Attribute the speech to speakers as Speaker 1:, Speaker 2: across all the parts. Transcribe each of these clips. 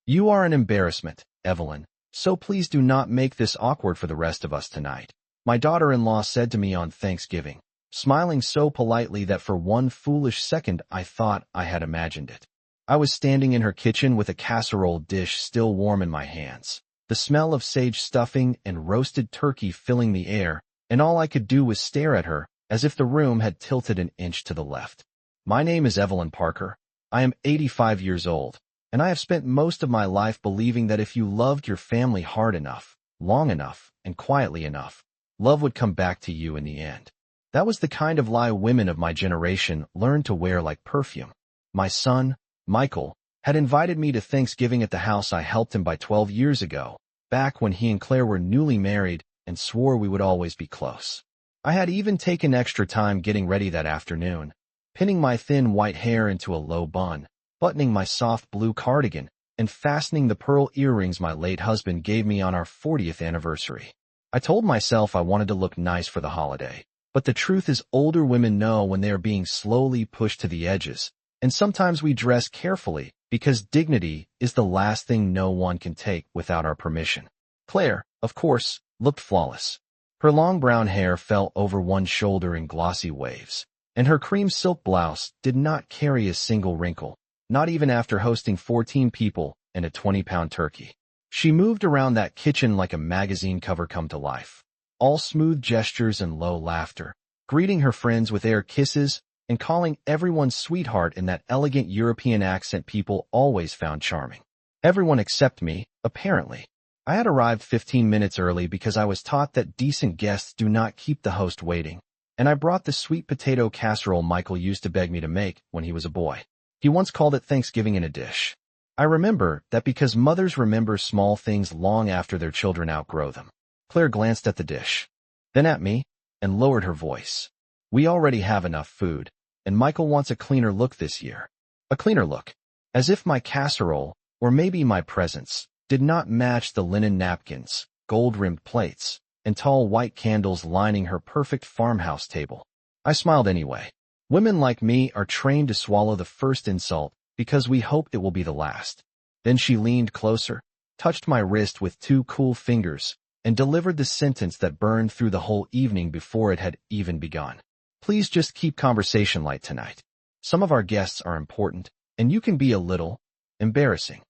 Speaker 1: You are an embarrassment, Evelyn, so please do not make this awkward for the rest of us tonight, my daughter-in-law said to me on Thanksgiving, smiling so politely that for one foolish second I thought I had imagined it. I was standing in her kitchen with a casserole dish still warm in my hands, the smell of sage stuffing and roasted turkey filling the air, and all I could do was stare at her, as if the room had tilted an inch to the left. My name is Evelyn Parker. I am 85 years old, and I have spent most of my life believing that if you loved your family hard enough, long enough, and quietly enough, love would come back to you in the end. That was the kind of lie women of my generation learned to wear like perfume. My son, Michael, had invited me to Thanksgiving at the house I helped him buy 12 years ago, back when he and Claire were newly married and swore we would always be close. I had even taken extra time getting ready that afternoon, pinning my thin white hair into a low bun, buttoning my soft blue cardigan, and fastening the pearl earrings my late husband gave me on our 40th anniversary. I told myself I wanted to look nice for the holiday, but the truth is older women know when they are being slowly pushed to the edges, and sometimes we dress carefully because dignity is the last thing no one can take without our permission. Claire, of course, looked flawless. Her long brown hair fell over one shoulder in glossy waves, and her cream silk blouse did not carry a single wrinkle, not even after hosting 14 people and a 20-pound turkey. She moved around that kitchen like a magazine cover come to life, all smooth gestures and low laughter, greeting her friends with air kisses and calling everyone sweetheart in that elegant European accent people always found charming. Everyone except me, apparently. I had arrived 15 minutes early because I was taught that decent guests do not keep the host waiting, and I brought the sweet potato casserole Michael used to beg me to make when he was a boy. He once called it Thanksgiving in a dish. I remember that because mothers remember small things long after their children outgrow them. Claire glanced at the dish, then at me, and lowered her voice. We already have enough food, and Michael wants a cleaner look this year. A cleaner look. As if my casserole, or maybe my presents, did not match the linen napkins, gold-rimmed plates, and tall white candles lining her perfect farmhouse table. I smiled anyway. Women like me are trained to swallow the first insult because we hope it will be the last. Then she leaned closer, touched my wrist with two cool fingers, and delivered the sentence that burned through the whole evening before it had even begun. Please just keep conversation light tonight. Some of our guests are important, and you can be a little embarrassing.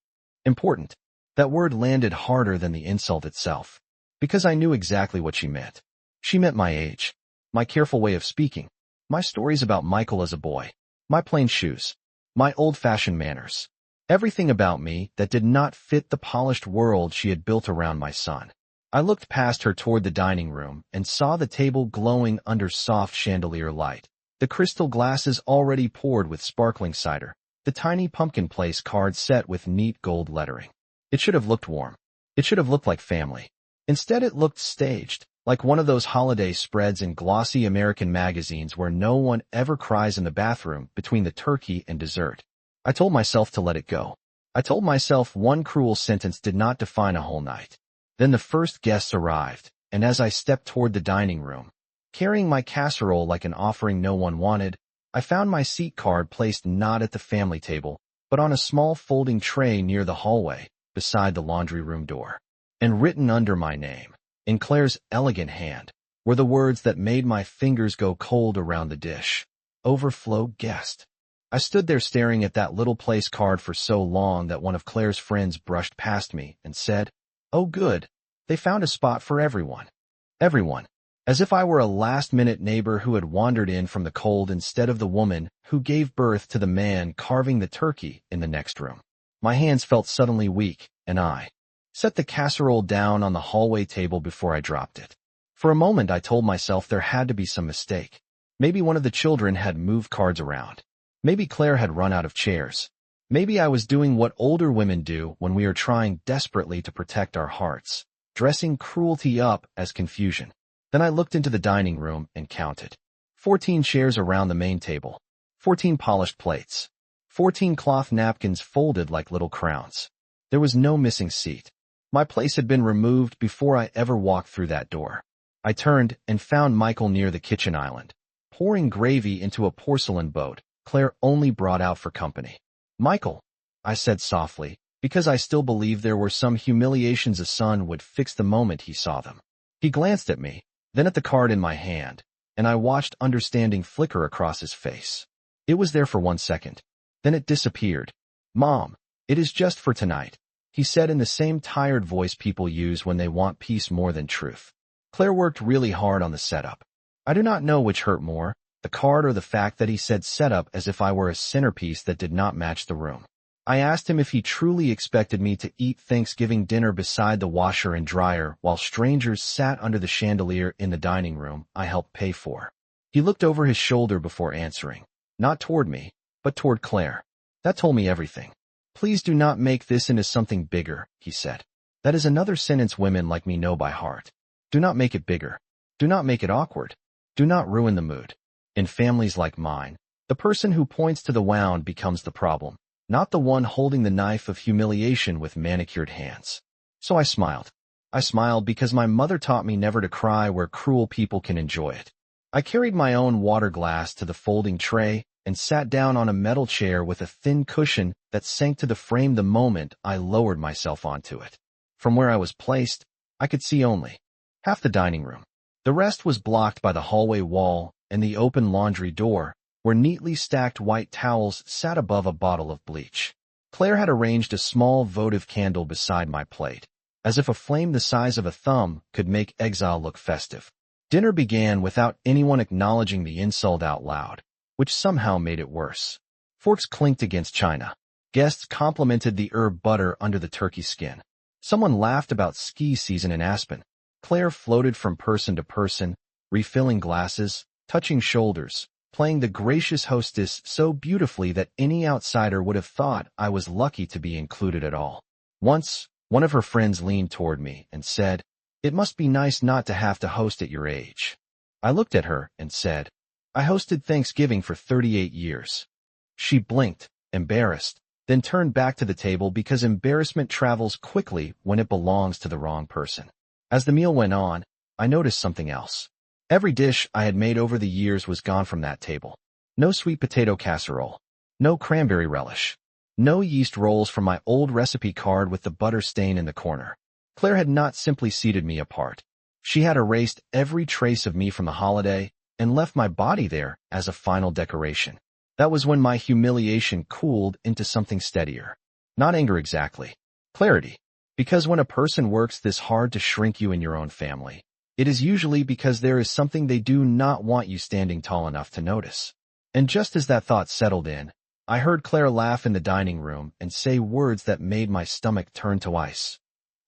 Speaker 1: Important. That word landed harder than the insult itself, because I knew exactly what she meant. She meant my age, my careful way of speaking, my stories about Michael as a boy, my plain shoes, my old-fashioned manners, everything about me that did not fit the polished world she had built around my son. I looked past her toward the dining room and saw the table glowing under soft chandelier light, the crystal glasses already poured with sparkling cider, the tiny pumpkin place card set with neat gold lettering. It should have looked warm. It should have looked like family. Instead, it looked staged, like one of those holiday spreads in glossy American magazines where no one ever cries in the bathroom between the turkey and dessert. I told myself to let it go. I told myself one cruel sentence did not define a whole night. Then the first guests arrived, and as I stepped toward the dining room, carrying my casserole like an offering no one wanted, I found my seat card placed not at the family table, but on a small folding tray near the hallway, beside the laundry room door. And written under my name, in Claire's elegant hand, were the words that made my fingers go cold around the dish. Overflow guest. I stood there staring at that little place card for so long that one of Claire's friends brushed past me and said, "Oh good, they found a spot for everyone." Everyone. As if I were a last-minute neighbor who had wandered in from the cold instead of the woman who gave birth to the man carving the turkey in the next room. My hands felt suddenly weak, and I set the casserole down on the hallway table before I dropped it. For a moment I told myself there had to be some mistake. Maybe one of the children had moved cards around. Maybe Claire had run out of chairs. Maybe I was doing what older women do when we are trying desperately to protect our hearts, dressing cruelty up as confusion. Then I looked into the dining room and counted. 14 chairs around the main table. 14 polished plates. 14 cloth napkins folded like little crowns. There was no missing seat. My place had been removed before I ever walked through that door. I turned and found Michael near the kitchen island, pouring gravy into a porcelain boat Claire only brought out for company. "Michael," I said softly, because I still believed there were some humiliations a son would fix the moment he saw them. He glanced at me, then at the card in my hand, and I watched understanding flicker across his face. It was there for 1 second. Then it disappeared. "Mom, it is just for tonight," he said in the same tired voice people use when they want peace more than truth. Claire worked really hard on the setup. I do not know which hurt more, the card or the fact that he said setup as if I were a centerpiece that did not match the room. I asked him if he truly expected me to eat Thanksgiving dinner beside the washer and dryer while strangers sat under the chandelier in the dining room I helped pay for. He looked over his shoulder before answering, not toward me, but toward Claire. That told me everything. "Please do not make this into something bigger," he said. That is another sentence women like me know by heart. Do not make it bigger. Do not make it awkward. Do not ruin the mood. In families like mine, the person who points to the wound becomes the problem, not the one holding the knife of humiliation with manicured hands. So I smiled. I smiled because my mother taught me never to cry where cruel people can enjoy it. I carried my own water glass to the folding tray and sat down on a metal chair with a thin cushion that sank to the frame the moment I lowered myself onto it. From where I was placed, I could see only half the dining room. The rest was blocked by the hallway wall and the open laundry door, where neatly stacked white towels sat above a bottle of bleach. Claire had arranged a small votive candle beside my plate, as if a flame the size of a thumb could make exile look festive. Dinner began without anyone acknowledging the insult out loud, which somehow made it worse. Forks clinked against china. Guests complimented the herb butter under the turkey skin. Someone laughed about ski season in Aspen. Claire floated from person to person, refilling glasses, touching shoulders, playing the gracious hostess so beautifully that any outsider would have thought I was lucky to be included at all. Once, one of her friends leaned toward me and said, "It must be nice not to have to host at your age." I looked at her and said, "I hosted Thanksgiving for 38 years. She blinked, embarrassed, then turned back to the table because embarrassment travels quickly when it belongs to the wrong person. As the meal went on, I noticed something else. Every dish I had made over the years was gone from that table. No sweet potato casserole. No cranberry relish. No yeast rolls from my old recipe card with the butter stain in the corner. Claire had not simply seated me apart. She had erased every trace of me from the holiday and left my body there as a final decoration. That was when my humiliation cooled into something steadier. Not anger exactly. Clarity. Because when a person works this hard to shrink you in your own family, it is usually because there is something they do not want you standing tall enough to notice. And just as that thought settled in, I heard Claire laugh in the dining room and say words that made my stomach turn to ice.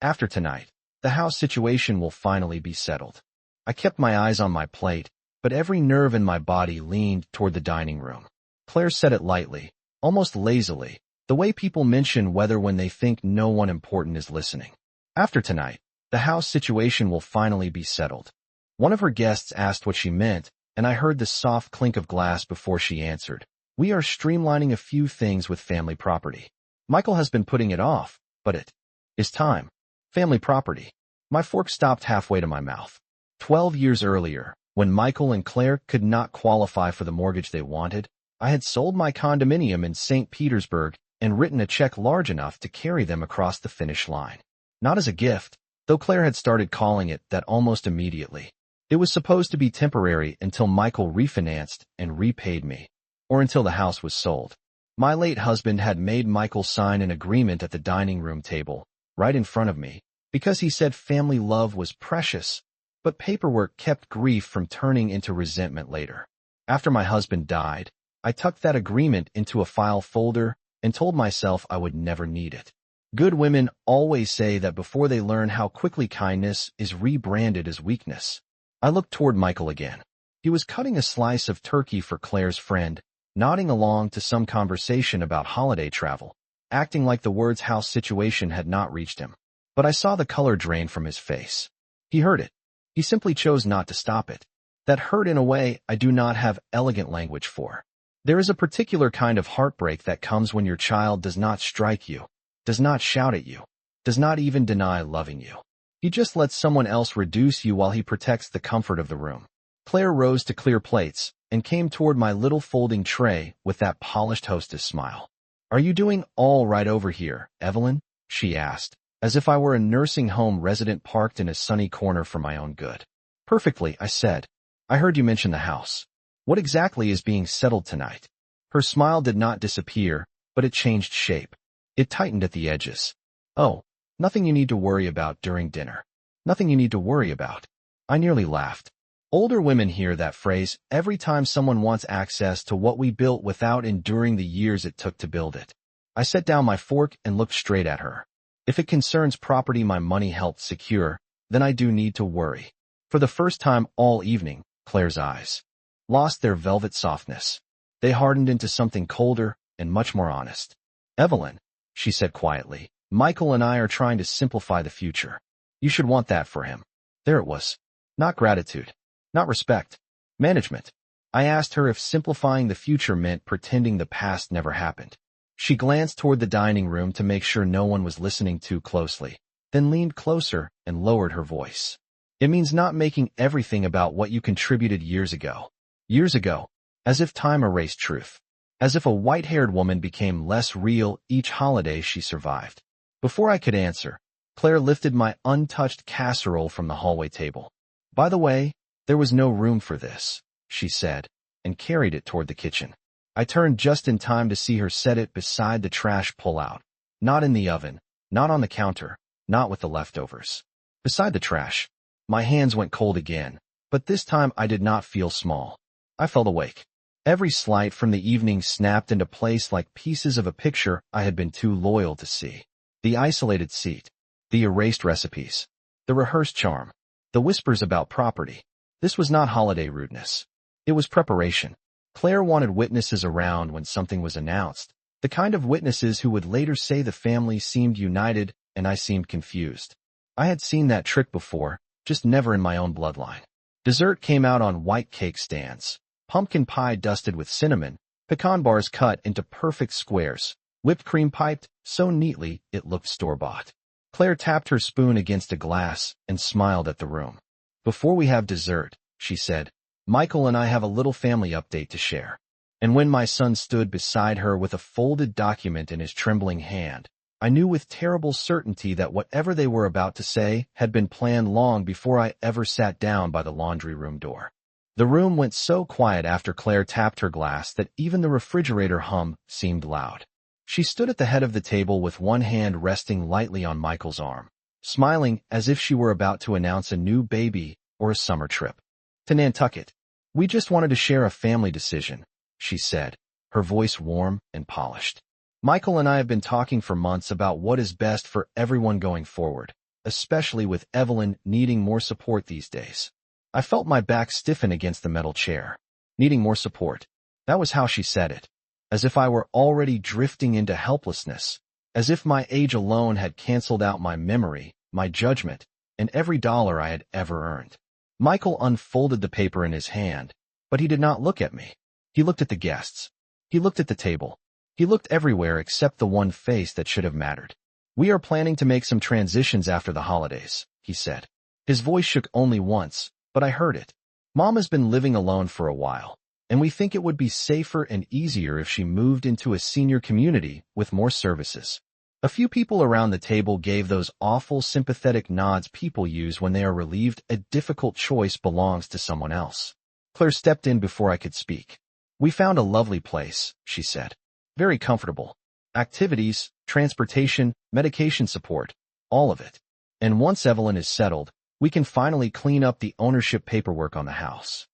Speaker 1: "After tonight, the house situation will finally be settled." I kept my eyes on my plate, but every nerve in my body leaned toward the dining room. Claire said it lightly, almost lazily, the way people mention weather when they think no one important is listening. "After tonight, the house situation will finally be settled." One of her guests asked what she meant, and I heard the soft clink of glass before she answered. "We are streamlining a few things with family property. Michael has been putting it off, but it is time." Family property. My fork stopped halfway to my mouth. 12 years earlier, when Michael and Claire could not qualify for the mortgage they wanted, I had sold my condominium in St. Petersburg and written a check large enough to carry them across the finish line. Not as a gift, though Claire had started calling it that almost immediately. It was supposed to be temporary until Michael refinanced and repaid me, or until the house was sold. My late husband had made Michael sign an agreement at the dining room table, right in front of me, because he said family love was precious, but paperwork kept grief from turning into resentment later. After my husband died, I tucked that agreement into a file folder and told myself I would never need it. Good women always say that before they learn how quickly kindness is rebranded as weakness. I looked toward Michael again. He was cutting a slice of turkey for Claire's friend, nodding along to some conversation about holiday travel, acting like the words house situation had not reached him. But I saw the color drain from his face. He heard it. He simply chose not to stop it. That hurt in a way I do not have elegant language for. There is a particular kind of heartbreak that comes when your child does not strike you, does not shout at you, does not even deny loving you. He just lets someone else reduce you while he protects the comfort of the room. Claire rose to clear plates and came toward my little folding tray with that polished hostess smile. Are you doing all right over here, Evelyn? She asked, as if I were a nursing home resident parked in a sunny corner for my own good. Perfectly, I said. I heard you mention the house. What exactly is being settled tonight? Her smile did not disappear, but it changed shape. It tightened at the edges. Oh, nothing you need to worry about during dinner. Nothing you need to worry about. I nearly laughed. Older women hear that phrase every time someone wants access to what we built without enduring the years it took to build it. I set down my fork and looked straight at her. If it concerns property my money helped secure, then I do need to worry. For the first time all evening, Claire's eyes lost their velvet softness. They hardened into something colder and much more honest. Evelyn, she said quietly, Michael and I are trying to simplify the future. You should want that for him. There it was. Not gratitude. Not respect. Management. I asked her if simplifying the future meant pretending the past never happened. She glanced toward the dining room to make sure no one was listening too closely, then leaned closer and lowered her voice. It means not making everything about what you contributed years ago. Years ago. As if time erased truth. As if a white-haired woman became less real each holiday she survived. Before I could answer, Claire lifted my untouched casserole from the hallway table. By the way, there was no room for this, she said, and carried it toward the kitchen. I turned just in time to see her set it beside the trash pull-out. Not in the oven, not on the counter, not with the leftovers. Beside the trash. My hands went cold again, but this time I did not feel small. I felt awake. Every slight from the evening snapped into place like pieces of a picture I had been too loyal to see. The isolated seat. The erased recipes. The rehearsed charm. The whispers about property. This was not holiday rudeness. It was preparation. Claire wanted witnesses around when something was announced, the kind of witnesses who would later say the family seemed united and I seemed confused. I had seen that trick before, just never in my own bloodline. Dessert came out on white cake stands, pumpkin pie dusted with cinnamon, pecan bars cut into perfect squares, whipped cream piped so neatly it looked store-bought. Claire tapped her spoon against a glass and smiled at the room. Before we have dessert, she said, Michael and I have a little family update to share. And when my son stood beside her with a folded document in his trembling hand, I knew with terrible certainty that whatever they were about to say had been planned long before I ever sat down by the laundry room door. The room went so quiet after Claire tapped her glass that even the refrigerator hum seemed loud. She stood at the head of the table with one hand resting lightly on Michael's arm, smiling as if she were about to announce a new baby or a summer trip. To Nantucket. We just wanted to share a family decision, she said, her voice warm and polished. Michael and I have been talking for months about what is best for everyone going forward, especially with Evelyn needing more support these days. I felt my back stiffen against the metal chair. Needing more support. That was how she said it. As if I were already drifting into helplessness. As if my age alone had canceled out my memory, my judgment, and every dollar I had ever earned. Michael unfolded the paper in his hand, but he did not look at me. He looked at the guests. He looked at the table. He looked everywhere except the one face that should have mattered. We are planning to make some transitions after the holidays, he said. His voice shook only once, but I heard it. Mom has been living alone for a while, and we think it would be safer and easier if she moved into a senior community with more services. A few people around the table gave those awful sympathetic nods people use when they are relieved a difficult choice belongs to someone else. Claire stepped in before I could speak. We found a lovely place, she said. Very comfortable. Activities, transportation, medication support, all of it. And once Evelyn is settled, we can finally clean up the ownership paperwork on the house.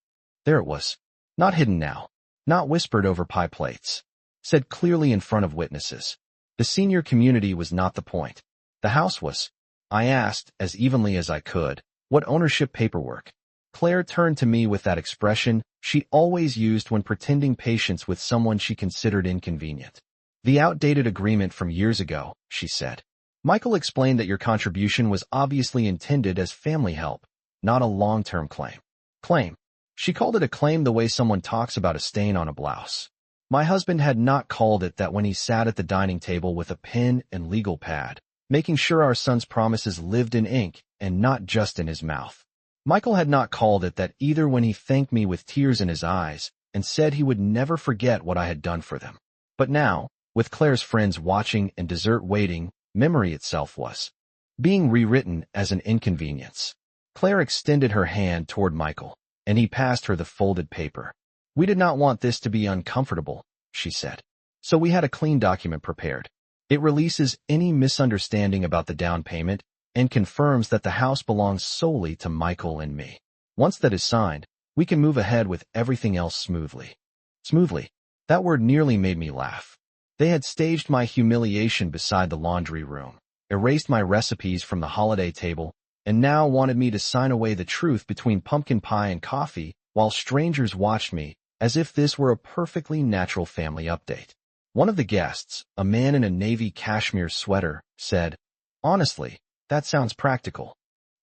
Speaker 1: There it was. Not hidden now. Not whispered over pie plates. Said clearly in front of witnesses. The senior community was not the point. The house was. I asked, as evenly as I could, what ownership paperwork? Claire turned to me with that expression she always used when pretending patience with someone she considered inconvenient. The outdated agreement from years ago, she said. Michael explained that your contribution was obviously intended as family help, not a long-term claim. Claim. She called it a claim the way someone talks about a stain on a blouse. My husband had not called it that when he sat at the dining table with a pen and legal pad, making sure our son's promises lived in ink and not just in his mouth. Michael had not called it that either when he thanked me with tears in his eyes and said he would never forget what I had done for them. But now, With Claire's friends watching and dessert waiting, memory itself was being rewritten as an inconvenience. Claire extended her hand toward Michael, and he passed her the folded paper. "We did not want this to be uncomfortable," she said. "So we had a clean document prepared. It releases any misunderstanding about the down payment and confirms that the house belongs solely to Michael and me. Once that is signed, we can move ahead with everything else smoothly." Smoothly. That word nearly made me laugh. They had staged my humiliation beside the laundry room, erased my recipes from the holiday table, and now wanted me to sign away the truth between pumpkin pie and coffee while strangers watched me, as if this were a perfectly natural family update. One of the guests, a man in a navy cashmere sweater, said, "Honestly, that sounds practical."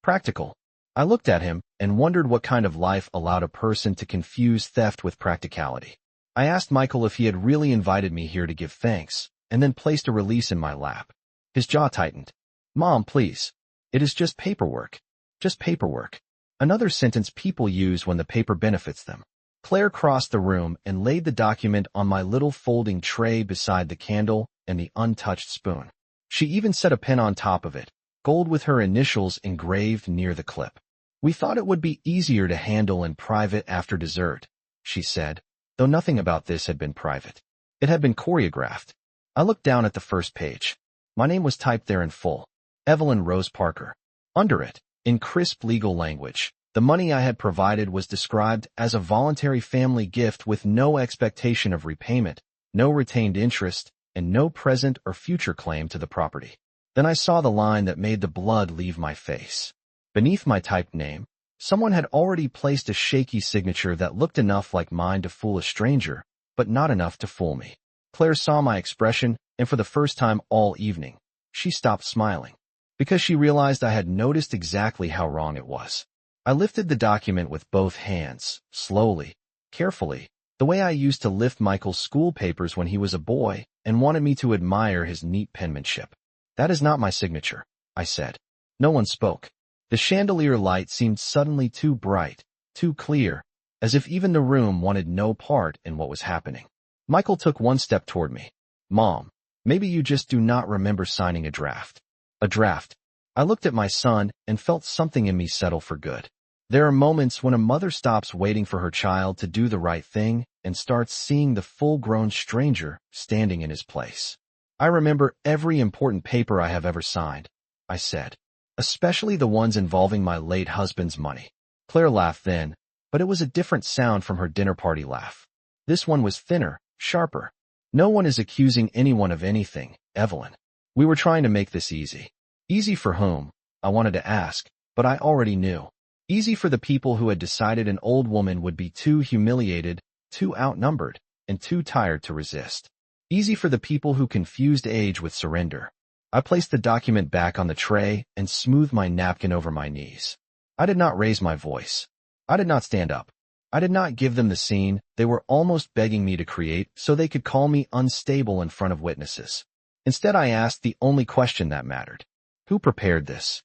Speaker 1: Practical. I looked at him and wondered what kind of life allowed a person to confuse theft with practicality. I asked Michael if he had really invited me here to give thanks, and then placed a release in my lap. His jaw tightened. "Mom, please. It is just paperwork. Just paperwork." Another sentence people use when the paper benefits them. Claire crossed the room and laid the document on my little folding tray beside the candle and the untouched spoon. She even set a pen on top of it, gold with her initials engraved near the clip. "We thought it would be easier to handle in private after dessert," she said, though nothing about this had been private. It had been choreographed. I looked down at the first page. My name was typed there in full. Evelyn Rose Parker. Under it, in crisp legal language, the money I had provided was described as a voluntary family gift with no expectation of repayment, no retained interest, and no present or future claim to the property. Then I saw the line that made the blood leave my face. Beneath my typed name, someone had already placed a shaky signature that looked enough like mine to fool a stranger, but not enough to fool me. Claire saw my expression, and for the first time all evening, she stopped smiling, because she realized I had noticed exactly how wrong it was. I lifted the document with both hands, slowly, carefully, the way I used to lift Michael's school papers when he was a boy and wanted me to admire his neat penmanship. "That is not my signature," I said. No one spoke. The chandelier light seemed suddenly too bright, too clear, as if even the room wanted no part in what was happening. Michael took one step toward me. "Mom, maybe you just do not remember signing a draft." A draft. I looked at my son and felt something in me settle for good. There are moments when a mother stops waiting for her child to do the right thing and starts seeing the full-grown stranger standing in his place. "I remember every important paper I have ever signed," I said, "especially the ones involving my late husband's money." Claire laughed then, but it was a different sound from her dinner party laugh. This one was thinner, sharper. "No one is accusing anyone of anything, Evelyn. We were trying to make this easy." Easy for whom? I wanted to ask, but I already knew. Easy for the people who had decided an old woman would be too humiliated, too outnumbered, and too tired to resist. Easy for the people who confused age with surrender. I placed the document back on the tray and smoothed my napkin over my knees. I did not raise my voice. I did not stand up. I did not give them the scene they were almost begging me to create so they could call me unstable in front of witnesses. Instead, I asked the only question that mattered. Who prepared this?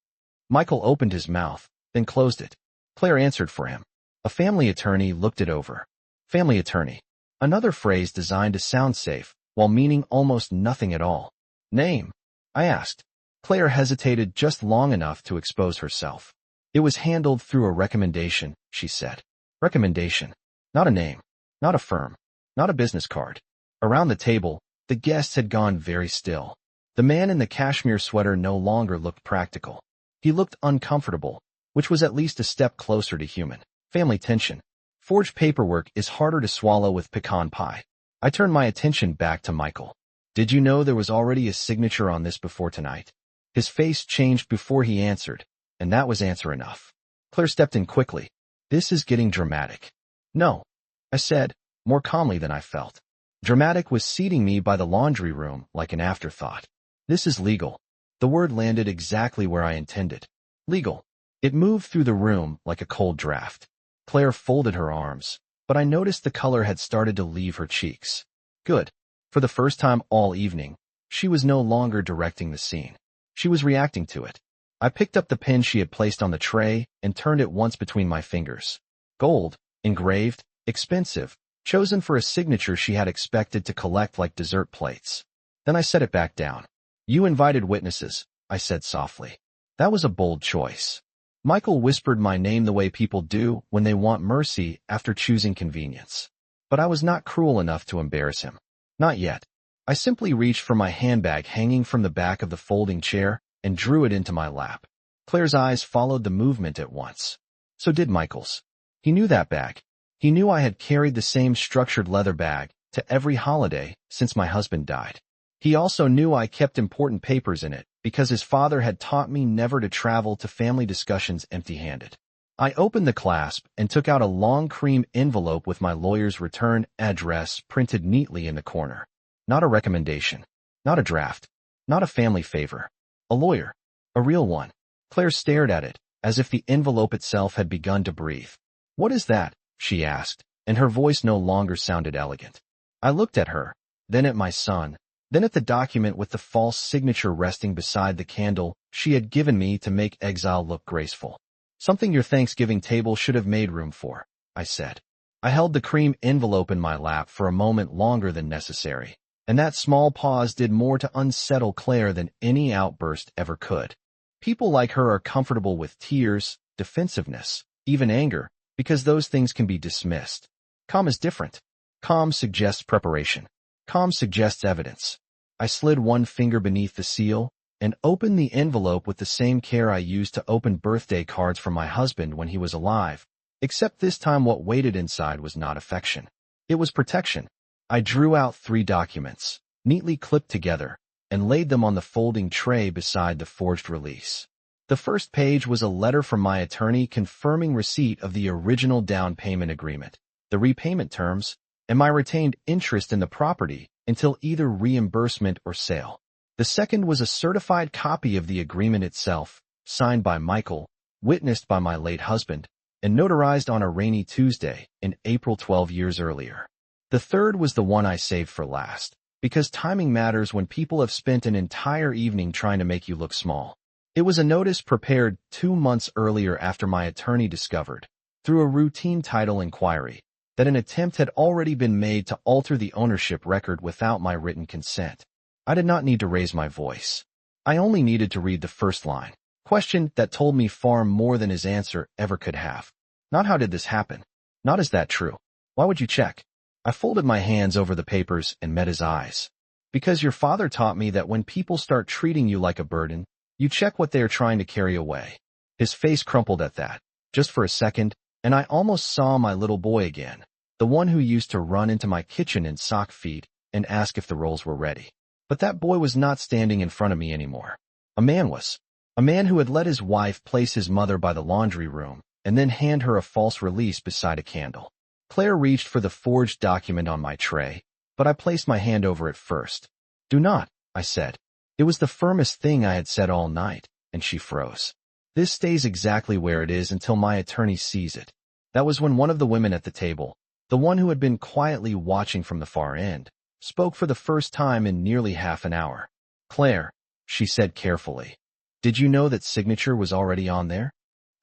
Speaker 1: Michael opened his mouth, then closed it. Claire answered for him. A family attorney looked it over. Family attorney. Another phrase designed to sound safe, while meaning almost nothing at all. Name? I asked. Claire hesitated just long enough to expose herself. It was handled through a recommendation, she said. Recommendation. Not a name. Not a firm. Not a business card. Around the table, the guests had gone very still. The man in the cashmere sweater no longer looked practical. He looked uncomfortable, which was at least a step closer to human. Family tension. Forged paperwork is harder to swallow with pecan pie. I turned my attention back to Michael. Did you know there was already a signature on this before tonight? His face changed before he answered, and that was answer enough. Claire stepped in quickly. This is getting dramatic. No, I said, more calmly than I felt. Dramatic was seating me by the laundry room like an afterthought. This is legal. The word landed exactly where I intended. Legal. It moved through the room like a cold draft. Claire folded her arms, but I noticed the color had started to leave her cheeks. Good. For the first time all evening, she was no longer directing the scene. She was reacting to it. I picked up the pen she had placed on the tray and turned it once between my fingers. Gold, engraved, expensive, chosen for a signature she had expected to collect like dessert plates. Then I set it back down. You invited witnesses, I said softly. That was a bold choice. Michael whispered my name the way people do when they want mercy after choosing convenience. But I was not cruel enough to embarrass him. Not yet. I simply reached for my handbag hanging from the back of the folding chair and drew it into my lap. Claire's eyes followed the movement at once. So did Michael's. He knew that bag. He knew I had carried the same structured leather bag to every holiday since my husband died. He also knew I kept important papers in it because his father had taught me never to travel to family discussions empty-handed. I opened the clasp and took out a long cream envelope with my lawyer's return address printed neatly in the corner. Not a recommendation. Not a draft. Not a family favor. A lawyer. A real one. Claire stared at it, as if the envelope itself had begun to breathe. What is that? She asked, and her voice no longer sounded elegant. I looked at her, then at my son, then at the document with the false signature resting beside the candle she had given me to make exile look graceful. Something your Thanksgiving table should have made room for, I said. I held the cream envelope in my lap for a moment longer than necessary, and that small pause did more to unsettle Claire than any outburst ever could. People like her are comfortable with tears, defensiveness, even anger, because those things can be dismissed. Calm is different. Calm suggests preparation. Calm suggests evidence. I slid one finger beneath the seal and opened the envelope with the same care I used to open birthday cards for my husband when he was alive, except this time what waited inside was not affection. It was protection. I drew out 3 documents, neatly clipped together, and laid them on the folding tray beside the forged release. The first page was a letter from my attorney confirming receipt of the original down payment agreement, the repayment terms, and my retained interest in the property until either reimbursement or sale. The second was a certified copy of the agreement itself, signed by Michael, witnessed by my late husband, and notarized on a rainy Tuesday in April 12 years earlier. The third was the one I saved for last, because timing matters when people have spent an entire evening trying to make you look small. It was a notice prepared 2 months earlier after my attorney discovered, through a routine title inquiry, that an attempt had already been made to alter the ownership record without my written consent. I did not need to raise my voice. I only needed to read the first line, question that told me far more than his answer ever could have. Not how did this happen? Not is that true? Why would you check? I folded my hands over the papers and met his eyes. Because your father taught me that when people start treating you like a burden, you check what they are trying to carry away. His face crumpled at that, just for a second, and I almost saw my little boy again, the one who used to run into my kitchen in sock feet and ask if the rolls were ready. But that boy was not standing in front of me anymore. A man was. A man who had let his wife place his mother by the laundry room and then hand her a false release beside a candle. Claire reached for the forged document on my tray, but I placed my hand over it first. Do not, I said. It was the firmest thing I had said all night, and she froze. This stays exactly where it is until my attorney sees it. That was when one of the women at the table, the one who had been quietly watching from the far end, spoke for the first time in nearly half an hour. Claire, she said carefully, did you know that signature was already on there?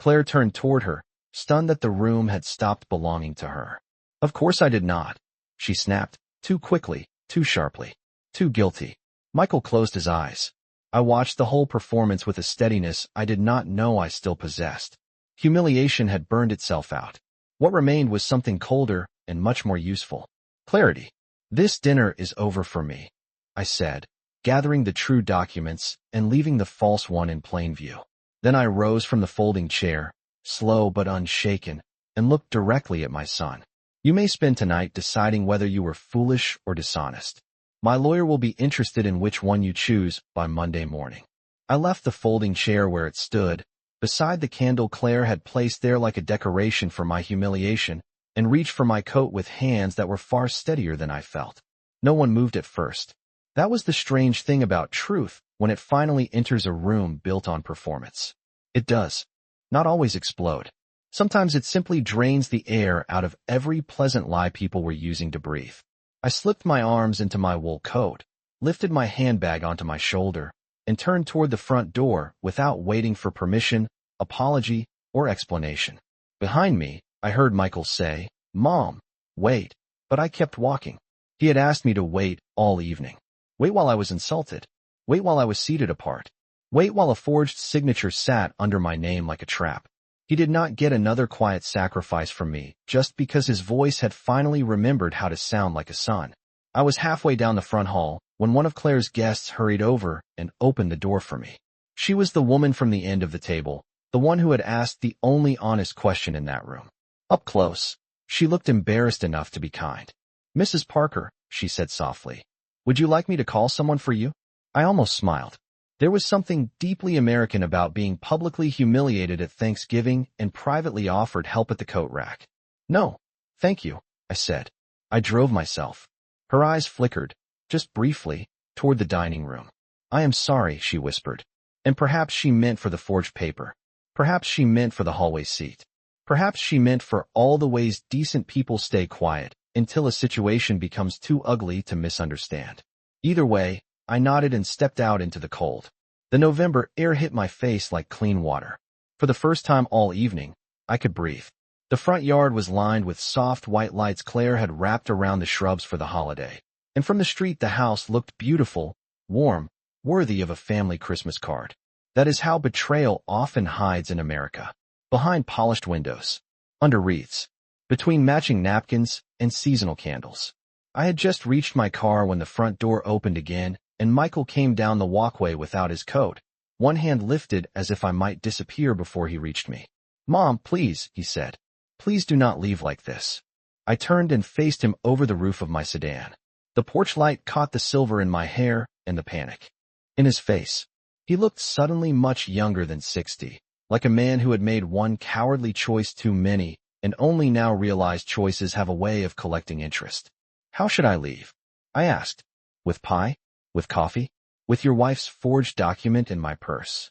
Speaker 1: Claire turned toward her, stunned that the room had stopped belonging to her. Of course I did not, she snapped, too quickly, too sharply, too guilty. Michael closed his eyes. I watched the whole performance with a steadiness I did not know I still possessed. Humiliation had burned itself out. What remained was something colder and much more useful. Clarity. This dinner is over for me, I said, gathering the true documents and leaving the false one in plain view. Then I rose from the folding chair, slow but unshaken, and looked directly at my son. You may spend tonight deciding whether you were foolish or dishonest. My lawyer will be interested in which one you choose by Monday morning. I left the folding chair where it stood, beside the candle Claire had placed there like a decoration for my humiliation, and reached for my coat with hands that were far steadier than I felt. No one moved at first. That was the strange thing about truth when it finally enters a room built on performance. It does. Not always explode. Sometimes it simply drains the air out of every pleasant lie people were using to breathe. I slipped my arms into my wool coat, lifted my handbag onto my shoulder, and turned toward the front door without waiting for permission, apology, or explanation. Behind me, I heard Michael say, "Mom, wait," but I kept walking. He had asked me to wait all evening. Wait while I was insulted. Wait while I was seated apart. Wait while a forged signature sat under my name like a trap. He did not get another quiet sacrifice from me just because his voice had finally remembered how to sound like a son. I was halfway down the front hall when one of Claire's guests hurried over and opened the door for me. She was the woman from the end of the table, the one who had asked the only honest question in that room. Up close, she looked embarrassed enough to be kind. "Mrs. Parker," she said softly, "would you like me to call someone for you?" I almost smiled. There was something deeply American about being publicly humiliated at Thanksgiving and privately offered help at the coat rack. "No, thank you," I said. I drove myself. Her eyes flickered, just briefly, toward the dining room. "I am sorry," she whispered. And perhaps she meant for the forged paper. Perhaps she meant for the hallway seat. Perhaps she meant for all the ways decent people stay quiet until a situation becomes too ugly to misunderstand. Either way, I nodded and stepped out into the cold. The November air hit my face like clean water. For the first time all evening, I could breathe. The front yard was lined with soft white lights Claire had wrapped around the shrubs for the holiday. And from the street the house looked beautiful, warm, worthy of a family Christmas card. That is how betrayal often hides in America. Behind polished windows, under wreaths, between matching napkins and seasonal candles. I had just reached my car when the front door opened again, and Michael came down the walkway without his coat, one hand lifted as if I might disappear before he reached me. "Mom, please," he said. "Please do not leave like this." I turned and faced him over the roof of my sedan. The porch light caught the silver in my hair and the panic in his face. He looked suddenly much younger than 60, like a man who had made one cowardly choice too many and only now realized choices have a way of collecting interest. "How should I leave?" I asked. "With pie? With coffee? With your wife's forged document in my purse?"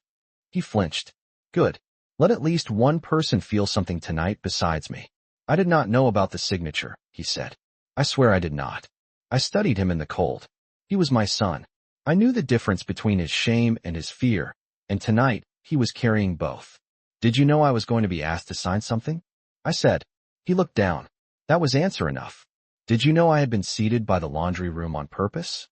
Speaker 1: He flinched. "Good. Let at least one person feel something tonight besides me." "I did not know about the signature," he said. I swear I did not. I studied him in the cold. He was my son. I knew the difference between his shame and his fear, and tonight he was carrying both. "Did you know I was going to be asked to sign something?" I said. He looked down. That was answer enough. "Did you know I had been seated by the laundry room on purpose?"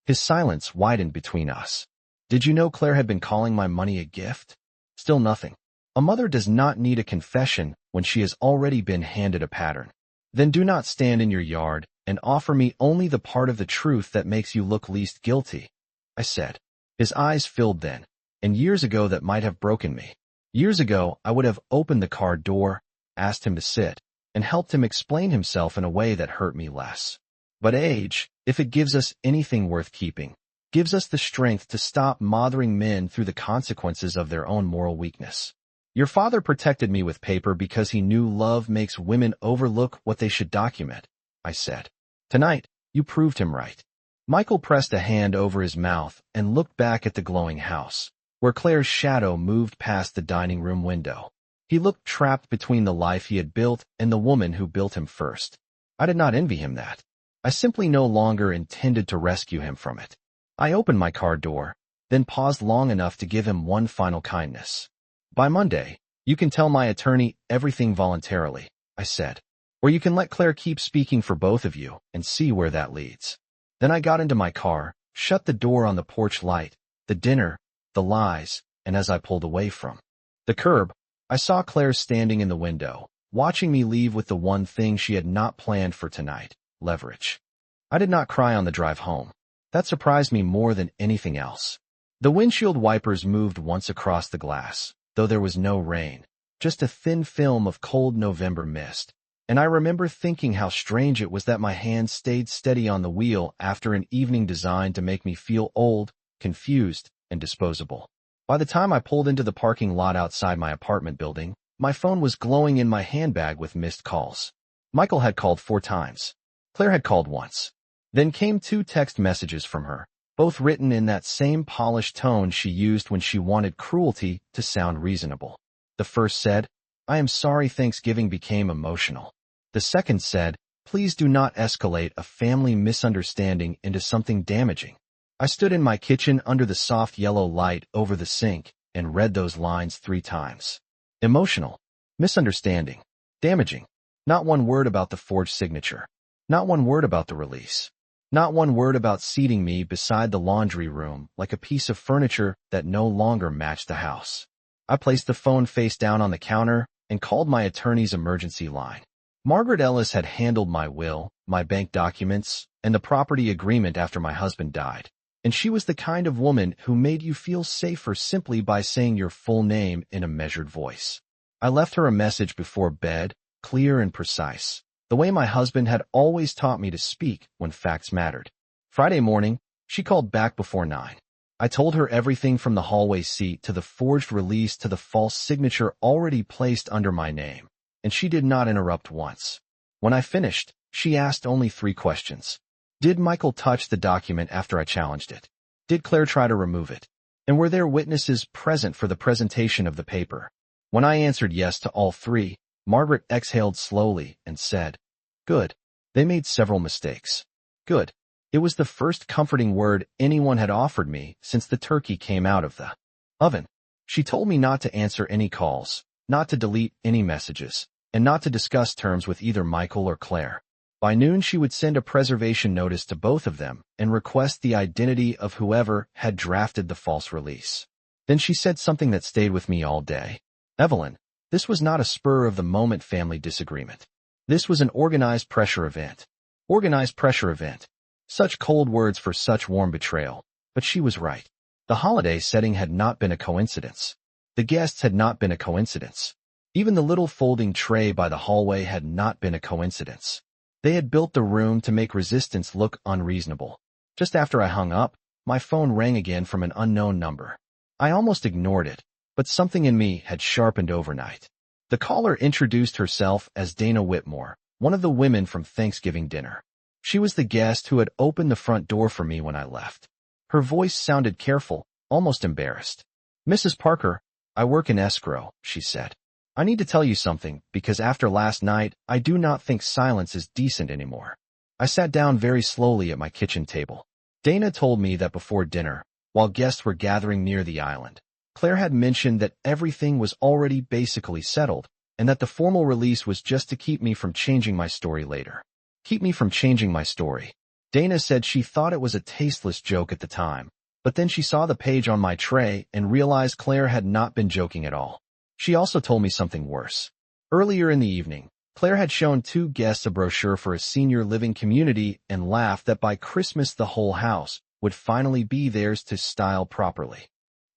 Speaker 1: His silence widened between us. "Did you know Claire had been calling my money a gift?" Still nothing. A mother does not need a confession when she has already been handed a pattern. "Then do not stand in your yard and offer me only the part of the truth that makes you look least guilty," I said. His eyes filled then, and years ago that might have broken me. Years ago I would have opened the car door, asked him to sit, and helped him explain himself in a way that hurt me less. But age, if it gives us anything worth keeping, gives us the strength to stop mothering men through the consequences of their own moral weakness. "Your father protected me with paper because he knew love makes women overlook what they should document," I said. "Tonight, you proved him right." Michael pressed a hand over his mouth and looked back at the glowing house, where Claire's shadow moved past the dining room window. He looked trapped between the life he had built and the woman who built him first. I did not envy him that. I simply no longer intended to rescue him from it. I opened my car door, then paused long enough to give him one final kindness. "By Monday, you can tell my attorney everything voluntarily," I said. "Or you can let Claire keep speaking for both of you and see where that leads." Then I got into my car, shut the door on the porch light, the dinner, the lies, and as I pulled away from the curb, I saw Claire standing in the window, watching me leave with the one thing she had not planned for tonight, leverage. I did not cry on the drive home. That surprised me more than anything else. The windshield wipers moved once across the glass, though there was no rain, just a thin film of cold November mist. And I remember thinking how strange it was that my hand stayed steady on the wheel after an evening designed to make me feel old, confused, and disposable. By the time I pulled into the parking lot outside my apartment building, my phone was glowing in my handbag with missed calls. Michael had called 4 times. Claire had called once. Then came 2 text messages from her, both written in that same polished tone she used when she wanted cruelty to sound reasonable. The first said, "I am sorry Thanksgiving became emotional." The second said, "Please do not escalate a family misunderstanding into something damaging." I stood in my kitchen under the soft yellow light over the sink and read those lines 3 times. Emotional, misunderstanding, damaging. Not one word about the forged signature. Not one word about the release. Not one word about seating me beside the laundry room like a piece of furniture that no longer matched the house. I placed the phone face down on the counter and called my attorney's emergency line. Margaret Ellis had handled my will, my bank documents, and the property agreement after my husband died, and she was the kind of woman who made you feel safer simply by saying your full name in a measured voice. I left her a message before bed, clear and precise, the way my husband had always taught me to speak when facts mattered. Friday morning, she called back before 9. I told her everything from the hallway seat to the forged release to the false signature already placed under my name, and she did not interrupt once. When I finished, she asked only 3 questions. Did Michael touch the document after I challenged it? Did Claire try to remove it? And were there witnesses present for the presentation of the paper? When I answered yes to all 3, Margaret exhaled slowly and said, "Good. They made several mistakes. Good." It was the first comforting word anyone had offered me since the turkey came out of the oven. She told me not to answer any calls, not to delete any messages, and not to discuss terms with either Michael or Claire. By noon, she would send a preservation notice to both of them and request the identity of whoever had drafted the false release. Then she said something that stayed with me all day. "Evelyn, this was not a spur-of-the-moment family disagreement. This was an organized pressure event." Organized pressure event. Such cold words for such warm betrayal. But she was right. The holiday setting had not been a coincidence. The guests had not been a coincidence. Even the little folding tray by the hallway had not been a coincidence. They had built the room to make resistance look unreasonable. Just after I hung up, my phone rang again from an unknown number. I almost ignored it, but something in me had sharpened overnight. The caller introduced herself as Dana Whitmore, one of the women from Thanksgiving dinner. She was the guest who had opened the front door for me when I left. Her voice sounded careful, almost embarrassed. "Mrs. Parker, I work in escrow," she said. "I need to tell you something, because after last night, I do not think silence is decent anymore." I sat down very slowly at my kitchen table. Dana told me that before dinner, while guests were gathering near the island, Claire had mentioned that everything was already basically settled, and that the formal release was just to keep me from changing my story later. Keep me from changing my story. Dana said she thought it was a tasteless joke at the time, but then she saw the page on my tray and realized Claire had not been joking at all. She also told me something worse. Earlier in the evening, Claire had shown 2 guests a brochure for a senior living community and laughed that by Christmas the whole house would finally be theirs to style properly.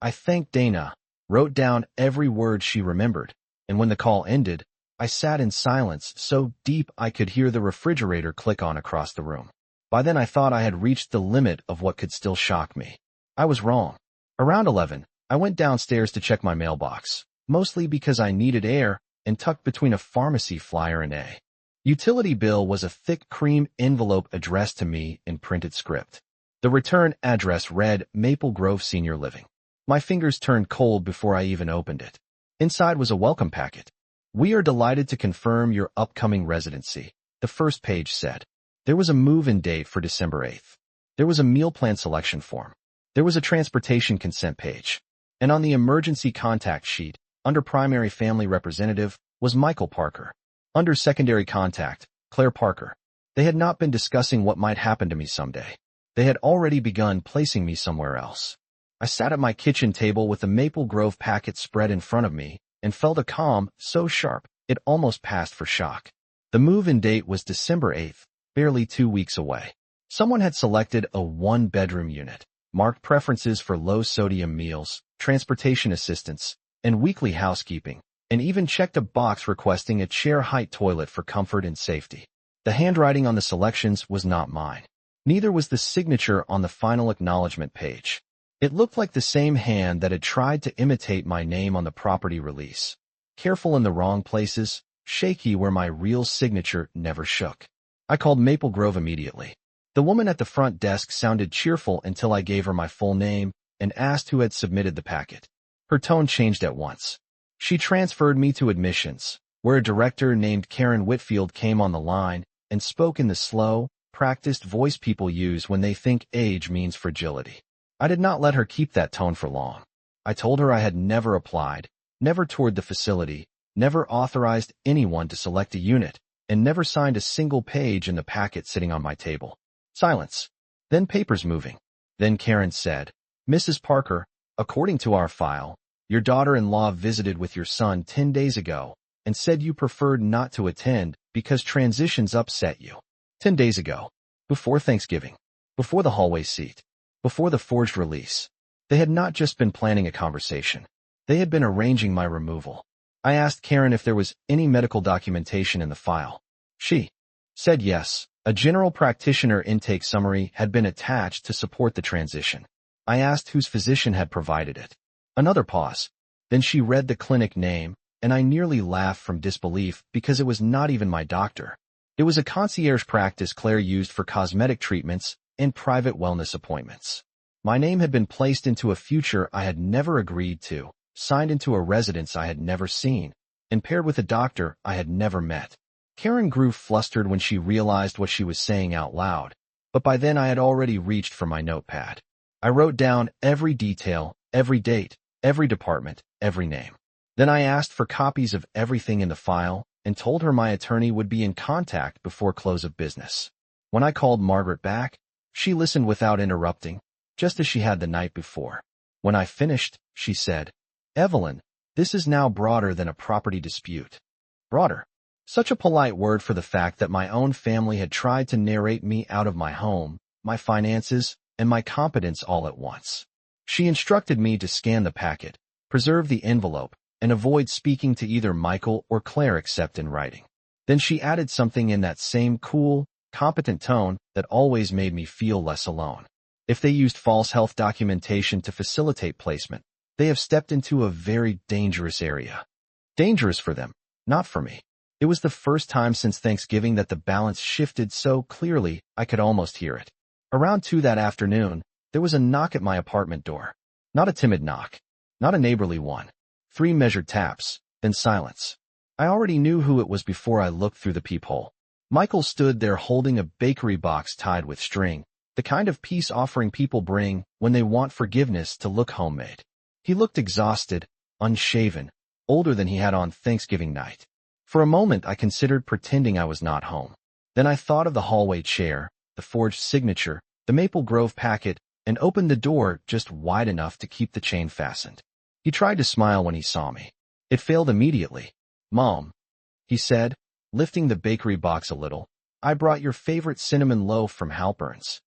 Speaker 1: I thanked Dana, wrote down every word she remembered, and when the call ended, I sat in silence so deep I could hear the refrigerator click on across the room. By then I thought I had reached the limit of what could still shock me. I was wrong. Around 11, I went downstairs to check my mailbox, mostly because I needed air, and tucked between a pharmacy flyer and a utility bill was a thick cream envelope addressed to me in printed script. The return address read Maple Grove Senior Living. My fingers turned cold before I even opened it. Inside was a welcome packet. "We are delighted to confirm your upcoming residency," the first page said. There was a move-in date for December 8th. There was a meal plan selection form. There was a transportation consent page. And on the emergency contact sheet, under primary family representative, was Michael Parker. Under secondary contact, Claire Parker. They had not been discussing what might happen to me someday. They had already begun placing me somewhere else. I sat at my kitchen table with the Maple Grove packet spread in front of me, and felt a calm so sharp it almost passed for shock. The move-in date was December 8th, barely 2 weeks away. Someone had selected a 1-bedroom unit, marked preferences for low-sodium meals, transportation assistance, and weekly housekeeping, and even checked a box requesting a chair-height toilet for comfort and safety. The handwriting on the selections was not mine. Neither was the signature on the final acknowledgement page. It looked like the same hand that had tried to imitate my name on the property release. Careful in the wrong places, shaky where my real signature never shook. I called Maple Grove immediately. The woman at the front desk sounded cheerful until I gave her my full name and asked who had submitted the packet. Her tone changed at once. She transferred me to admissions, where a director named Karen Whitfield came on the line and spoke in the slow, practiced voice people use when they think age means fragility. I did not let her keep that tone for long. I told her I had never applied, never toured the facility, never authorized anyone to select a unit, and never signed a single page in the packet sitting on my table. Silence. Then papers moving. Then Karen said, Mrs. Parker, according to our file, your daughter-in-law visited with your son 10 days ago and said you preferred not to attend because transitions upset you. 10 days ago. Before Thanksgiving. Before the hallway seat. Before the forged release. They had not just been planning a conversation. They had been arranging my removal. I asked Karen if there was any medical documentation in the file. She said yes. A general practitioner intake summary had been attached to support the transition. I asked whose physician had provided it. Another pause. Then she read the clinic name, and I nearly laughed from disbelief because it was not even my doctor. It was a concierge practice Claire used for cosmetic treatments and private wellness appointments. My name had been placed into a future I had never agreed to, signed into a residence I had never seen, and paired with a doctor I had never met. Karen grew flustered when she realized what she was saying out loud, but by then I had already reached for my notepad. I wrote down every detail, every date, every department, every name. Then I asked for copies of everything in the file and told her my attorney would be in contact before close of business. When I called Margaret back, she listened without interrupting, just as she had the night before. When I finished, she said, Evelyn, this is now broader than a property dispute. Broader. Such a polite word for the fact that my own family had tried to narrate me out of my home, my finances, and my competence all at once. She instructed me to scan the packet, preserve the envelope, and avoid speaking to either Michael or Claire except in writing. Then she added something in that same cool, competent tone that always made me feel less alone. If they used false health documentation to facilitate placement, they have stepped into a very dangerous area. Dangerous for them, not for me. It was the first time since Thanksgiving that the balance shifted so clearly I could almost hear it. Around 2 that afternoon, there was a knock at my apartment door. Not a timid knock. Not a neighborly one. 3 measured taps, then silence. I already knew who it was before I looked through the peephole. Michael stood there holding a bakery box tied with string, the kind of peace offering people bring when they want forgiveness to look homemade. He looked exhausted, unshaven, older than he had on Thanksgiving night. For a moment I considered pretending I was not home. Then I thought of the hallway chair, the forged signature, the Maple Grove packet, and opened the door just wide enough to keep the chain fastened. He tried to smile when he saw me. It failed immediately. Mom, he said, lifting the bakery box a little, I brought your favorite cinnamon loaf from Halpern's.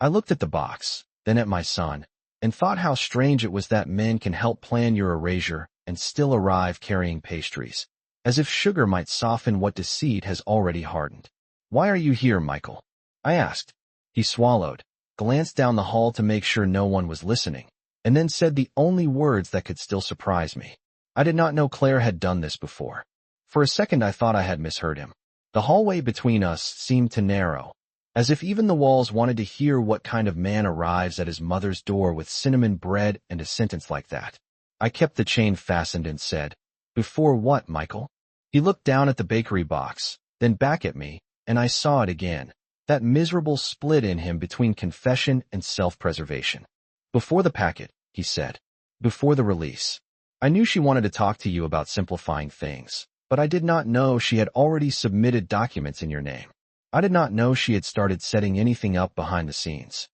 Speaker 1: I looked at the box, then at my son, and thought how strange it was that men can help plan your erasure and still arrive carrying pastries, as if sugar might soften what deceit has already hardened. Why are you here, Michael? I asked. He swallowed, glanced down the hall to make sure no one was listening, and then said the only words that could still surprise me. I did not know Claire had done this before. For a second I thought I had misheard him. The hallway between us seemed to narrow, as if even the walls wanted to hear what kind of man arrives at his mother's door with cinnamon bread and a sentence like that. I kept the chain fastened and said, Before what, Michael? He looked down at the bakery box, then back at me, and I saw it again, that miserable split in him between confession and self-preservation. Before the packet, he said. Before the release. I knew she wanted to talk to you about simplifying things, but I did not know she had already submitted documents in your name. I did not know she had started setting anything up behind the scenes.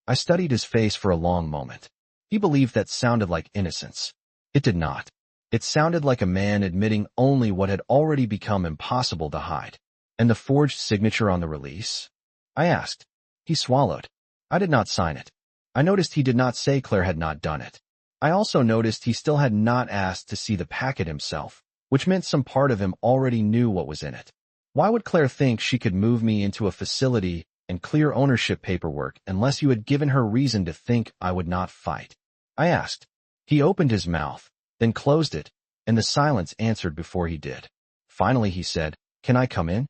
Speaker 1: I studied his face for a long moment. He believed that sounded like innocence. It did not. It sounded like a man admitting only what had already become impossible to hide. And the forged signature on the release? I asked. He swallowed. I did not sign it. I noticed he did not say Claire had not done it. I also noticed he still had not asked to see the packet himself, which meant some part of him already knew what was in it. Why would Claire think she could move me into a facility and clear ownership paperwork unless you had given her reason to think I would not fight? I asked. He opened his mouth, then closed it, and the silence answered before he did. Finally he said, Can I come in?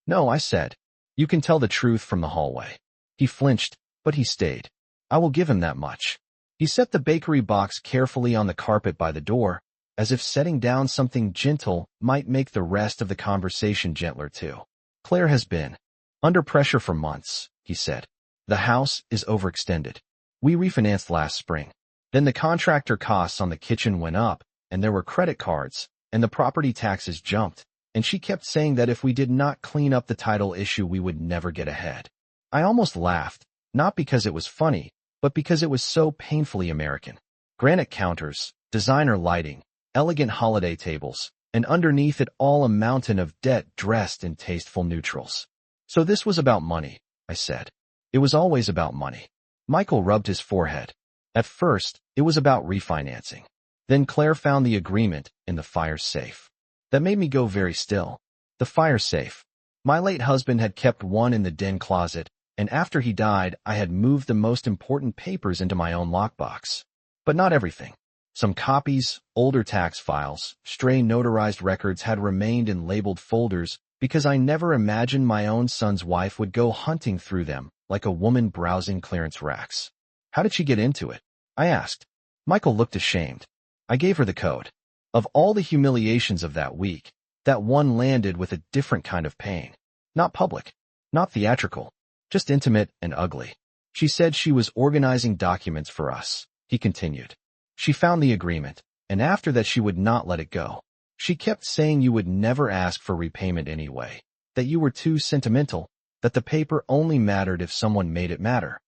Speaker 1: No, I said. You can tell the truth from the hallway. He flinched, but he stayed. I will give him that much. He set the bakery box carefully on the carpet by the door, as if setting down something gentle might make the rest of the conversation gentler too. Claire has been under pressure for months, he said. The house is overextended. We refinanced last spring. Then the contractor costs on the kitchen went up, and there were credit cards, and the property taxes jumped, and she kept saying that if we did not clean up the title issue we would never get ahead. I almost laughed, not because it was funny, but because it was so painfully American. Granite counters, designer lighting, elegant holiday tables, and underneath it all a mountain of debt dressed in tasteful neutrals. So this was about money, I said. It was always about money. Michael rubbed his forehead. At first, it was about refinancing. Then Claire found the agreement in the fire safe. That made me go very still. The fire safe. My late husband had kept one in the den closet, and after he died, I had moved the most important papers into my own lockbox. But not everything. Some copies, older tax files, stray notarized records had remained in labeled folders because I never imagined my own son's wife would go hunting through them like a woman browsing clearance racks. How did she get into it? I asked. Michael looked ashamed. I gave her the code. Of all the humiliations of that week, that one landed with a different kind of pain. Not public, not theatrical, just intimate and ugly. She said she was organizing documents for us, he continued. She found the agreement, and after that she would not let it go. She kept saying you would never ask for repayment anyway, that you were too sentimental, that the paper only mattered if someone made it matter.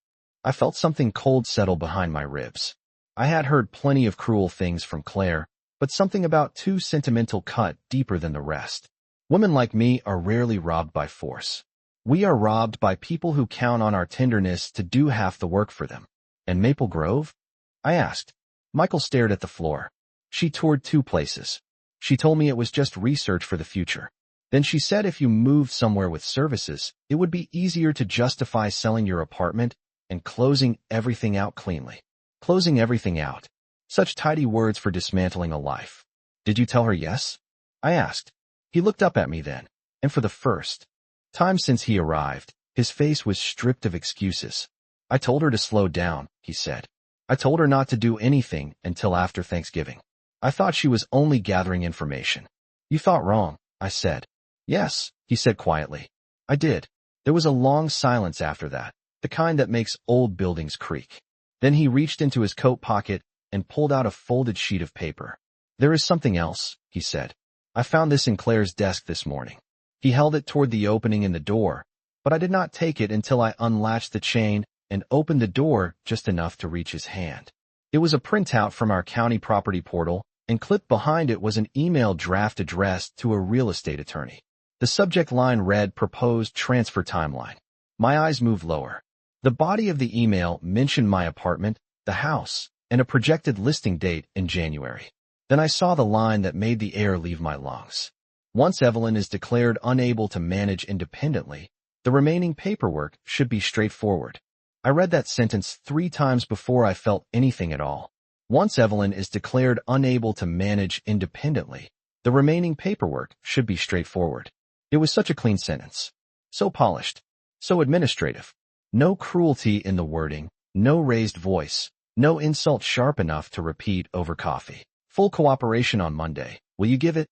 Speaker 1: I felt something cold settle behind my ribs. I had heard plenty of cruel things from Claire, but something about too sentimental cut deeper than the rest. Women like me are rarely robbed by force. We are robbed by people who count on our tenderness to do half the work for them. And Maple Grove? I asked. Michael stared at the floor. She toured 2 places. She told me it was just research for the future. Then she said if you moved somewhere with services, it would be easier to justify selling your apartment and closing everything out cleanly. Closing everything out. Such tidy words for dismantling a life. Did you tell her yes? I asked. He looked up at me then, and for the first time since he arrived, his face was stripped of excuses. I told her to slow down, he said. I told her not to do anything until after Thanksgiving. I thought she was only gathering information. You thought wrong, I said. Yes, he said quietly. I did. There was a long silence after that, the kind that makes old buildings creak. Then he reached into his coat pocket and pulled out a folded sheet of paper. There is something else, he said. I found this in Claire's desk this morning. He held it toward the opening in the door, but I did not take it until I unlatched the chain and opened the door just enough to reach his hand. It was a printout from our county property portal, and clipped behind it was an email draft addressed to a real estate attorney. The subject line read Proposed Transfer Timeline. My eyes moved lower. The body of the email mentioned my apartment, the house, and a projected listing date in January. Then I saw the line that made the air leave my lungs. Once Evelyn is declared unable to manage independently, the remaining paperwork should be straightforward. I read that sentence 3 times before I felt anything at all. Once Evelyn is declared unable to manage independently, the remaining paperwork should be straightforward. It was such a clean sentence. So polished. So administrative. No cruelty in the wording, no raised voice, no insult sharp enough to repeat over coffee. Full cooperation on Monday. Will you give it?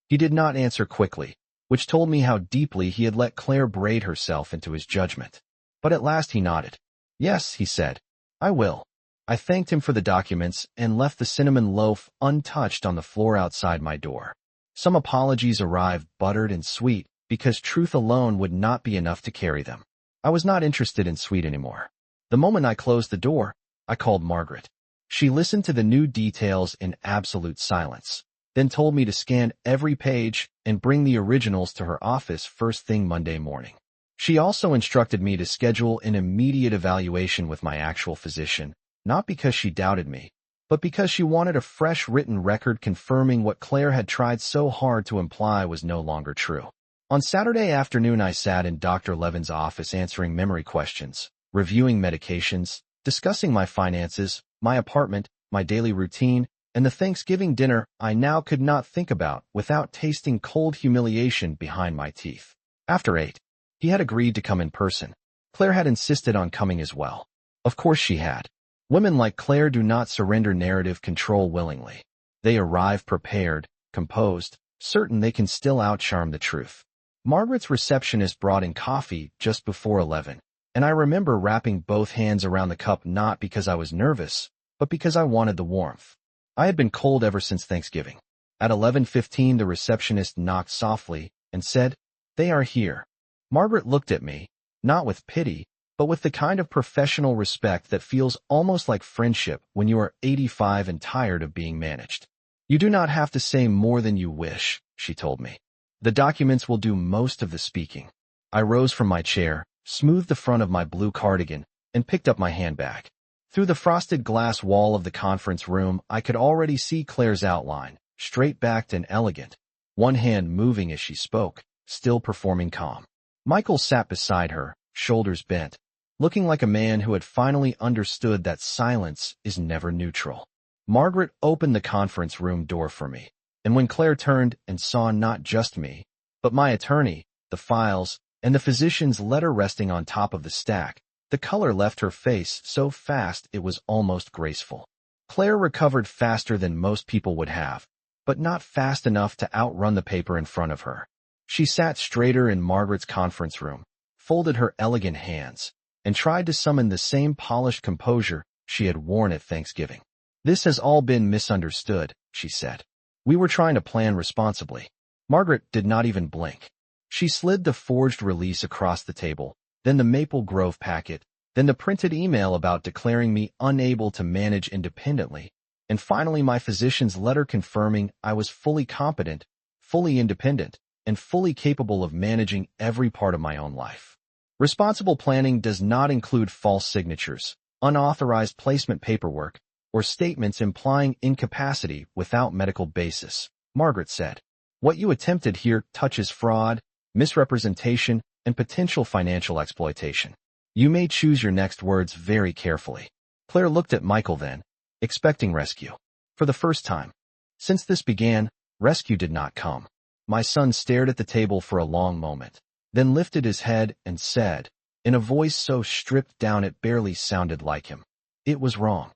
Speaker 1: He did not answer quickly, which told me how deeply he had let Claire braid herself into his judgment. But at last he nodded. Yes, he said. I will. I thanked him for the documents and left the cinnamon loaf untouched on the floor outside my door. Some apologies arrived buttered and sweet because truth alone would not be enough to carry them. I was not interested in sweet anymore. The moment I closed the door, I called Margaret. She listened to the new details in absolute silence, then told me to scan every page and bring the originals to her office first thing Monday morning. She also instructed me to schedule an immediate evaluation with my actual physician, not because she doubted me, but because she wanted a fresh written record confirming what Claire had tried so hard to imply was no longer true. On Saturday afternoon, I sat in Dr. Levin's office answering memory questions, reviewing medications, discussing my finances, my apartment, my daily routine, and the Thanksgiving dinner I now could not think about without tasting cold humiliation behind my teeth. After 8, he had agreed to come in person. Claire had insisted on coming as well. Of course she had. Women like Claire do not surrender narrative control willingly. They arrive prepared, composed, certain they can still outcharm the truth. Margaret's receptionist brought in coffee just before 11, and I remember wrapping both hands around the cup not because I was nervous, but because I wanted the warmth. I had been cold ever since Thanksgiving. At 11:15 the receptionist knocked softly and said, "They are here." Margaret looked at me, not with pity, but with the kind of professional respect that feels almost like friendship when you are 85 and tired of being managed. You do not have to say more than you wish, she told me. The documents will do most of the speaking. I rose from my chair, smoothed the front of my blue cardigan, and picked up my handbag. Through the frosted glass wall of the conference room, I could already see Claire's outline, straight-backed and elegant, one hand moving as she spoke, still performing calm. Michael sat beside her, shoulders bent, looking like a man who had finally understood that silence is never neutral. Margaret opened the conference room door for me, and when Claire turned and saw not just me, but my attorney, the files, and the physician's letter resting on top of the stack, the color left her face so fast it was almost graceful. Claire recovered faster than most people would have, but not fast enough to outrun the paper in front of her. She sat straighter in Margaret's conference room, folded her elegant hands, and tried to summon the same polished composure she had worn at Thanksgiving. "This has all been misunderstood," she said. "We were trying to plan responsibly." Margaret did not even blink. She slid the forged release across the table, then the Maple Grove packet, then the printed email about declaring me unable to manage independently, and finally my physician's letter confirming I was fully competent, fully independent, and fully capable of managing every part of my own life. Responsible planning does not include false signatures, unauthorized placement paperwork, or statements implying incapacity without medical basis, Margaret said. What you attempted here touches fraud, misrepresentation, and potential financial exploitation. You may choose your next words very carefully. Claire looked at Michael then, expecting rescue. For the first time since this began, rescue did not come. My son stared at the table for a long moment, then lifted his head and said, in a voice so stripped down it barely sounded like him, "It was wrong."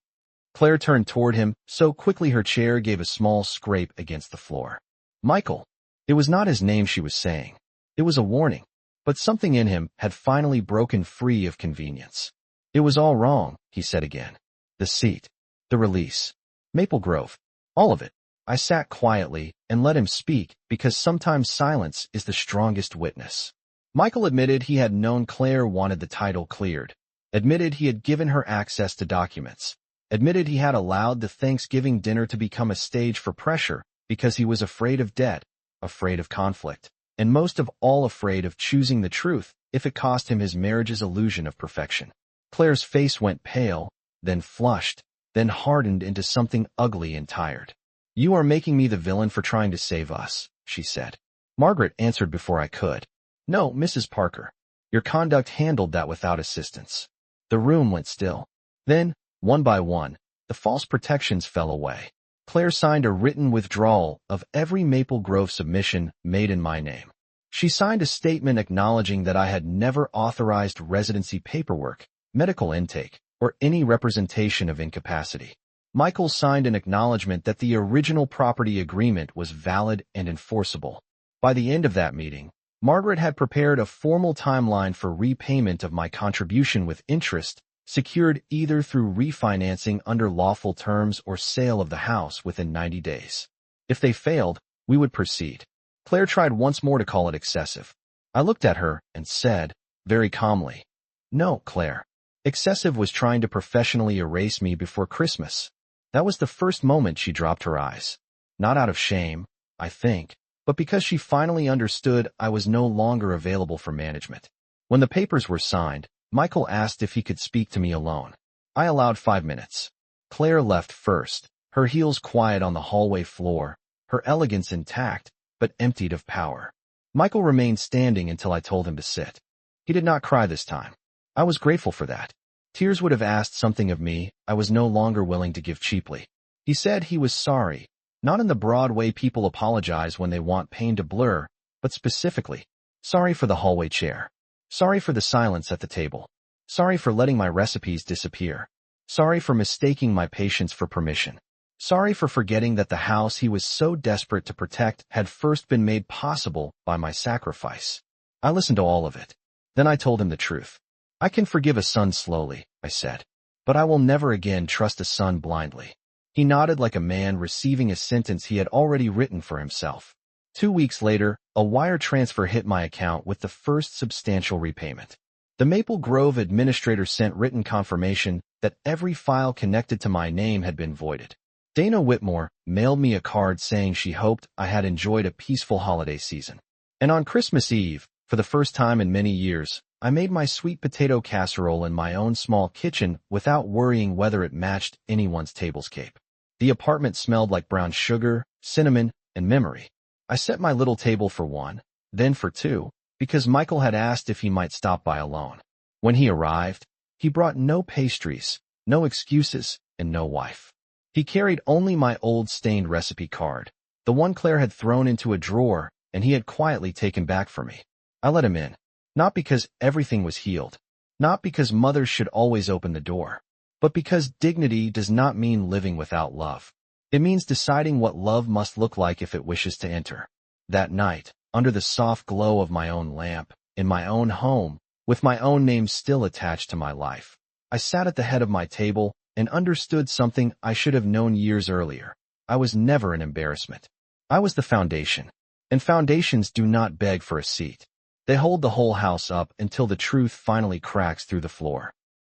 Speaker 1: Claire turned toward him so quickly her chair gave a small scrape against the floor. Michael. It was not his name she was saying. It was a warning, but something in him had finally broken free of convenience. "It was all wrong," he said again. "The seat, the release, Maple Grove, all of it." I sat quietly and let him speak because sometimes silence is the strongest witness. Michael admitted he had known Claire wanted the title cleared, admitted he had given her access to documents, admitted he had allowed the Thanksgiving dinner to become a stage for pressure because he was afraid of debt, afraid of conflict, and most of all afraid of choosing the truth if it cost him his marriage's illusion of perfection. Claire's face went pale, then flushed, then hardened into something ugly and tired. "You are making me the villain for trying to save us," she said. Margaret answered before I could. "No, Mrs. Parker. Your conduct handled that without assistance." The room went still. Then, one by one, the false protections fell away. Claire signed a written withdrawal of every Maple Grove submission made in my name. She signed a statement acknowledging that I had never authorized residency paperwork, medical intake, or any representation of incapacity. Michael signed an acknowledgement that the original property agreement was valid and enforceable. By the end of that meeting, Margaret had prepared a formal timeline for repayment of my contribution with interest, secured either through refinancing under lawful terms or sale of the house within 90 days. If they failed, we would proceed. Claire tried once more to call it excessive. I looked at her and said, very calmly, "No, Claire. Excessive was trying to professionally erase me before Christmas." That was the first moment she dropped her eyes. Not out of shame, I think, but because she finally understood I was no longer available for management. When the papers were signed, Michael asked if he could speak to me alone. I allowed 5 minutes. Claire left first, her heels quiet on the hallway floor, her elegance intact, but emptied of power. Michael remained standing until I told him to sit. He did not cry this time. I was grateful for that. Tears would have asked something of me I was no longer willing to give cheaply. He said he was sorry, not in the broad way people apologize when they want pain to blur, but specifically, sorry for the hallway chair. Sorry for the silence at the table. Sorry for letting my recipes disappear. Sorry for mistaking my patience for permission. Sorry for forgetting that the house he was so desperate to protect had first been made possible by my sacrifice. I listened to all of it. Then I told him the truth. "I can forgive a son slowly," I said, "but I will never again trust a son blindly." He nodded like a man receiving a sentence he had already written for himself. 2 weeks later, a wire transfer hit my account with the first substantial repayment. The Maple Grove administrator sent written confirmation that every file connected to my name had been voided. Dana Whitmore mailed me a card saying she hoped I had enjoyed a peaceful holiday season. And on Christmas Eve, for the first time in many years, I made my sweet potato casserole in my own small kitchen without worrying whether it matched anyone's tablescape. The apartment smelled like brown sugar, cinnamon, and memory. I set my little table for one, then for two, because Michael had asked if he might stop by alone. When he arrived, he brought no pastries, no excuses, and no wife. He carried only my old stained recipe card, the one Claire had thrown into a drawer and he had quietly taken back for me. I let him in, not because everything was healed, not because mothers should always open the door, but because dignity does not mean living without love. It means deciding what love must look like if it wishes to enter. That night, under the soft glow of my own lamp, in my own home, with my own name still attached to my life, I sat at the head of my table and understood something I should have known years earlier. I was never an embarrassment. I was the foundation, and foundations do not beg for a seat. They hold the whole house up until the truth finally cracks through the floor.